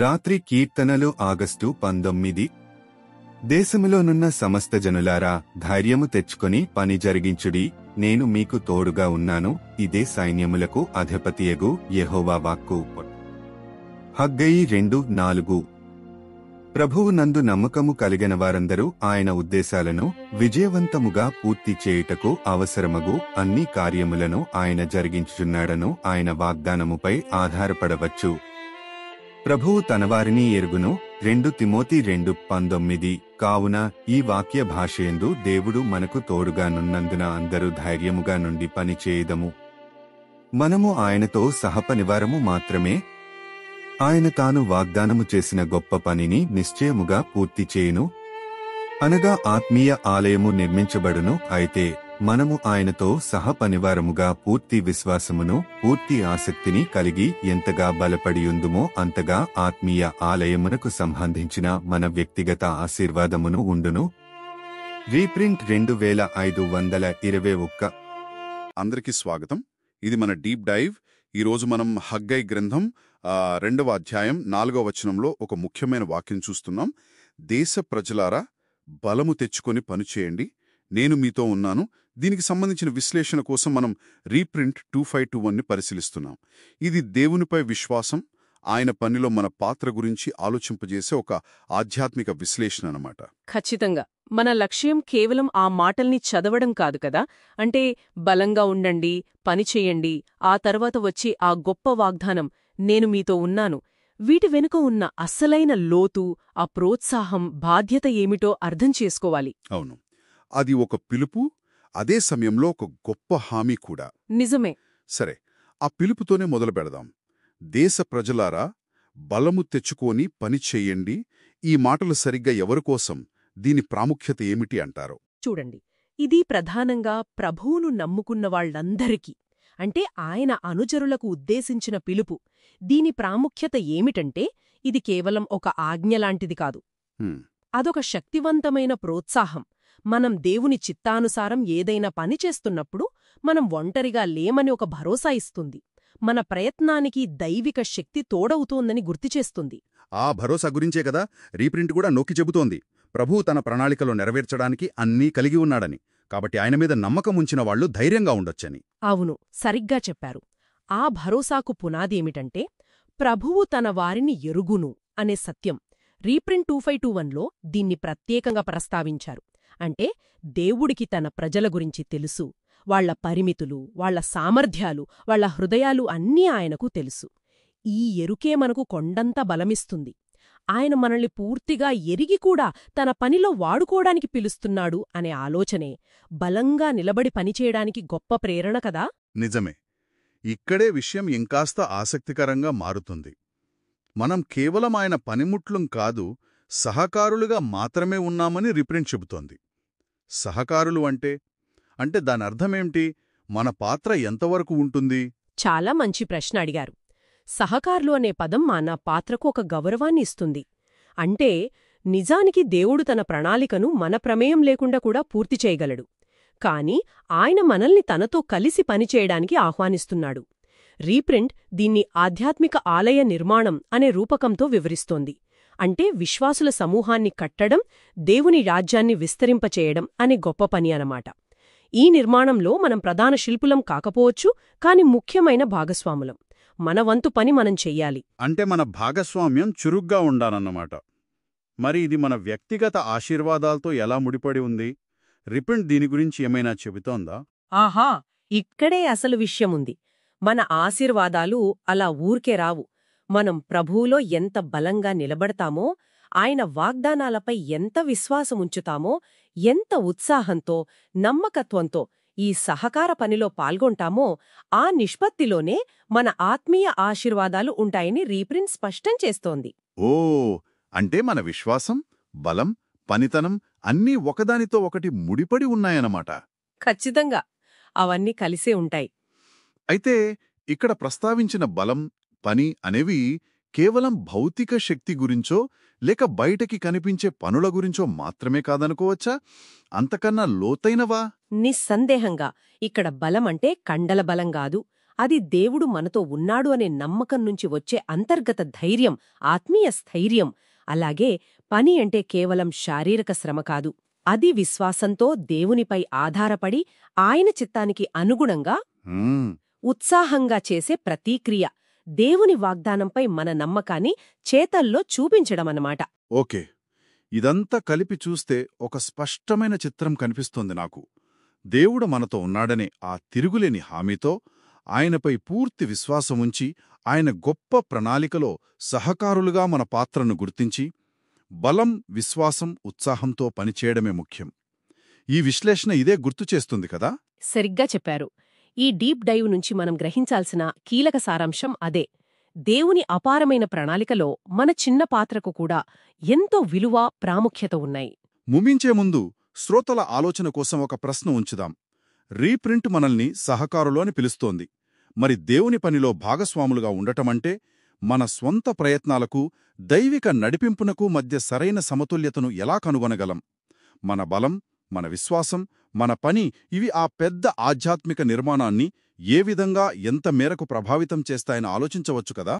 రాత్రి కీర్తనలు ఆగస్టు 19. దేశములోనున్న సమస్త జనులారా, ధైర్యము తెచ్చుకొని పని జరిగించుడి, నేను మీకు తోడుగా ఉన్నాను, ఇదే సైన్యములకు అధిపతియగు యెహోవా వాక్కు. హగ్గయి 2:4. ప్రభువు నందు నమ్మకము కలిగిన వారందరూ ఆయన ఉద్దేశాలను విజయవంతముగా పూర్తి చేయుటకు అవసరమగు అన్ని కార్యములను ఆయన జరిగించుచున్నాడను ఆయన వాగ్దానముపై ఆధారపడవచ్చు. ప్రభువు తనవారిని ఎరుగును. 2 తిమోతి 2:19. కావున ఈ వాక్య భాషయందు దేవుడు మనకు తోడుగానున్నందున అందరూ ధైర్యముగా నుండి పని చేయదము. మనము ఆయనతో సహపనివారము మాత్రమే. ఆయన తాను వాగ్దానము చేసిన గొప్ప పనిని నిశ్చయముగా పూర్తి చేయును, అనగా ఆత్మీయ ఆలయము నిర్మించబడును. అయితే మనము ఆయనతో సహపనివారముగా పూర్తి విశ్వాసమును, పూర్తి ఆసక్తిని కలిగి ఎంతగా బలపడియుందుమో అంతగా ఆత్మీయ ఆలయమునకు సంబంధించిన మన వ్యక్తిగత ఆశీర్వాదమును ఉండును. రీప్రింట్ 2521. అందరికీ స్వాగతం. ఇది మన డీప్ డైవ్. ఈరోజు మనం హగ్గై గ్రంథం 2వ అధ్యాయం 4వ వచనంలో ఒక ముఖ్యమైన వాక్యం చూస్తున్నాం. దేశ ప్రజలారా, బలము తెచ్చుకొని పనిచేయండి, నేను మీతో ఉన్నాను. దీనికి సంబంధించిన విశ్లేషణ కోసం మనం రీప్రింట్ 2521ని పరిశీలిస్తున్నాం. ఇది దేవునిపై విశ్వాసం, ఆయన పనిలో మన పాత్ర గురించి ఆలోచింపజేసే ఒక ఆధ్యాత్మిక విశ్లేషణ అన్నమాట. ఖచ్చితంగా. మన లక్ష్యం కేవలం ఆ మాటల్ని చదవడం కాదు కదా. అంటే బలంగా ఉండండి, పనిచేయండి, ఆ తర్వాత వచ్చి ఆ గొప్ప వాగ్దానం నేను మీతో ఉన్నాను, వీటి వెనుక ఉన్న అస్సలైన లోతు, ఆ ప్రోత్సాహం, బాధ్యత ఏమిటో అర్థం చేసుకోవాలి. అవును, అది ఒక పిలుపు, అదే సమయంలో ఒక గొప్ప హామీ కూడా. నిజమే. సరే, ఆ పిలుపుతోనే మొదలు పెడదాం. దేశ ప్రజలారా, బలము తెచ్చుకొని పని చెయ్యండి. ఈ మాటలు సరిగ్గా ఎవరికోసం, దీని ప్రాముఖ్యత ఏమిటి అంటారు? చూడండి, ఇది ప్రధానంగా ప్రభువును నమ్ముకున్న వాళ్లందరికీ, అంటే ఆయన అనుచరులకు ఉద్దేశించిన పిలుపు. దీని ప్రాముఖ్యత ఏమిటంటే, ఇది కేవలం ఒక ఆజ్ఞలాంటిది కాదు. అదొక శక్తివంతమైన ప్రోత్సాహం. మనం దేవుని చిత్తానుసారం ఏదైనా పని చేస్తున్నప్పుడు మనం ఒంటరిగా లేమని ఒక భరోసా ఇస్తుంది. మన ప్రయత్నానికి దైవిక శక్తి తోడవుతోందని గుర్తుచేస్తుంది. ఆ భరోసా గురించే కదా రీప్రింట్ కూడా నొక్కి చెబుతోంది. ప్రభువు తన ప్రణాళికలో నెరవేర్చడానికి అన్నీ కలిగి ఉన్నాడని. కాబట్టి ఆయన మీద నమ్మకం ఉంచిన వాళ్లు ధైర్యంగా ఉండొచ్చని. అవును, సరిగ్గా చెప్పారు. ఆ భరోసాకు పునాదేమిటంటే, ప్రభువు తన వారిని ఎరుగును అనే సత్యం. రీప్రింట్ 2521లో దీన్ని ప్రత్యేకంగా ప్రస్తావించారు. అంటే దేవుడికి తన ప్రజల గురించి తెలుసు, వాళ్ల పరిమితులు, వాళ్ల సామర్థ్యాలు, వాళ్ల హృదయాలు అన్నీ ఆయనకు తెలుసు. ఈ ఎరుకే మనకు కొండంత బలమిస్తుంది. ఆయన మనల్ని పూర్తిగా ఎరిగి కూడా తన పనిలో వాడుకోవడానికి పిలుస్తున్నాడు అనే ఆలోచనే బలంగా నిలబడి పనిచేయడానికి గొప్ప ప్రేరణ కదా. నిజమే. ఇక్కడే విషయం ఇంకాస్త ఆసక్తికరంగా మారుతుంది. మనం కేవలం ఆయన పనిముట్లం కాదు, సహకారులుగా మాత్రమే ఉన్నామని రీప్రింట్ చెబుతోంది. సహకారులు అంటే దానర్థమేమిటి? మన పాత్ర ఎంతవరకు ఉంటుంది? చాలా మంచి ప్రశ్న అడిగారు. సహకారులు అనే పదం మన పాత్రకు ఒక గౌరవాన్ని ఇస్తుంది. అంటే నిజానికి దేవుడు తన ప్రణాళికను మన ప్రమేయం లేకుండా కూడా పూర్తి చేయగలడు. కాని ఆయన మనల్ని తనతో కలిసి పనిచేయడానికి ఆహ్వానిస్తున్నాడు. రీప్రింట్ దీన్ని ఆధ్యాత్మిక ఆలయ నిర్మాణం అనే రూపకంతో వివరిస్తోంది. అంటే విశ్వాసుల సమూహాన్ని కట్టడం, దేవుని రాజ్యాన్ని విస్తరింపచేయడం అనే గొప్ప పని అన్నమాట. ఈ నిర్మాణంలో మనం ప్రధాన శిల్పులం కాకపోవచ్చు, కాని ముఖ్యమైన భాగస్వాములం. మన వంతు పని మనం చెయ్యాలి. అంటే మన భాగస్వామ్యం చురుగ్గా ఉండాలన్నమాట. మరి ఇది మన వ్యక్తిగత ఆశీర్వాదాలతో ఎలా ముడిపడి ఉంది? రీప్రింట్ దీని గురించి ఏమైనా చెబుతోందా? ఆహా, ఇక్కడే అసలు విషయముంది. మన ఆశీర్వాదాలు అలా ఊరికే రావు. మనం ప్రభువులో ఎంత బలంగా నిలబడతామో, ఆయన వాగ్దానాలపై ఎంత విశ్వాసముంచుతామో, ఎంత ఉత్సాహంతో, నమ్మకత్వంతో ఈ సహకార పనిలో పాల్గొంటామో, ఆ నిష్పత్తిలోనే మన ఆత్మీయ ఆశీర్వాదాలు ఉంటాయని రీప్రింట్ స్పష్టం చేస్తోంది. ఓ, అంటే మన విశ్వాసం, బలం, పనితనం అన్నీ ఒకదానితో ఒకటి ముడిపడి ఉన్నాయన్నమాట. ఖచ్చితంగా, అవన్నీ కలిసే ఉంటాయి. అయితే ఇక్కడ ప్రస్తావించిన బలం, పని అనేవి కేవలం భౌతిక శక్తి గురించో లేక బయటకి కనిపించే పనుల గురించో మాత్రమే కాదనుకోవచ్చా? అంతకన్నా లోతైనవా? నిస్సందేహంగా ఇక్కడ బలమంటే కండల బలం కాదు, అది దేవుడు మనతో ఉన్నాడు అనే నమ్మకం నుంచి వచ్చే అంతర్గత ధైర్యం, ఆత్మీయ స్థైర్యం. అలాగే పని అంటే కేవలం శారీరక శ్రమ కాదు. అది విశ్వాసంతో దేవునిపై ఆధారపడి ఆయన చిత్తానికి అనుగుణంగా మ్మ్. ఉత్సాహంగా చేసే ప్రతీక్రియ. దేవుని వాగ్దానంపై మన నమ్మకాన్ని చేతల్లో చూపించడమన్నమాట. ఓకే, ఇదంతా కలిపి చూస్తే ఒక స్పష్టమైన చిత్రం కనిపిస్తోంది నాకు. దేవుడు మనతో ఉన్నాడనే ఆ తిరుగులేని హామీతో, ఆయనపై పూర్తి విశ్వాసముంచి, ఆయన గొప్ప ప్రణాళికలో సహకారులుగా మన పాత్రను గుర్తించి, బలం, విశ్వాసం, ఉత్సాహంతో పనిచేయడమే ముఖ్యం. ఈ విశ్లేషణ ఇదే గుర్తుచేస్తుంది కదా? సరిగ్గా చెప్పారు. ఈ డీప్ డైవ్ నుంచి మనం గ్రహించాల్సిన కీలక సారాంశం అదే. దేవుని అపారమైన ప్రణాళికలో మన చిన్న పాత్రకు కూడా ఎంతో విలువ, ప్రాముఖ్యత ఉన్నాయి. ముగించే ముందు శ్రోతల ఆలోచన కోసం ఒక ప్రశ్న ఉంచుదాం. రీప్రింట్ మనల్ని సహకారులు అని పిలుస్తోంది. మరి దేవుని పనిలో భాగస్వాములుగా ఉండటమంటే, మన స్వంత ప్రయత్నాలకు, దైవిక నడిపింపునకు మధ్య సరైన సమతుల్యతను ఎలా కనుగొనగలం? మన బలం, మన విశ్వాసం, మన పని ఇవి ఆ పెద్ద ఆధ్యాత్మిక నిర్మాణాన్ని ఏ విధంగా, ఎంత మేరకు ప్రభావితం చేస్తాయని ఆలోచించవచ్చు కదా?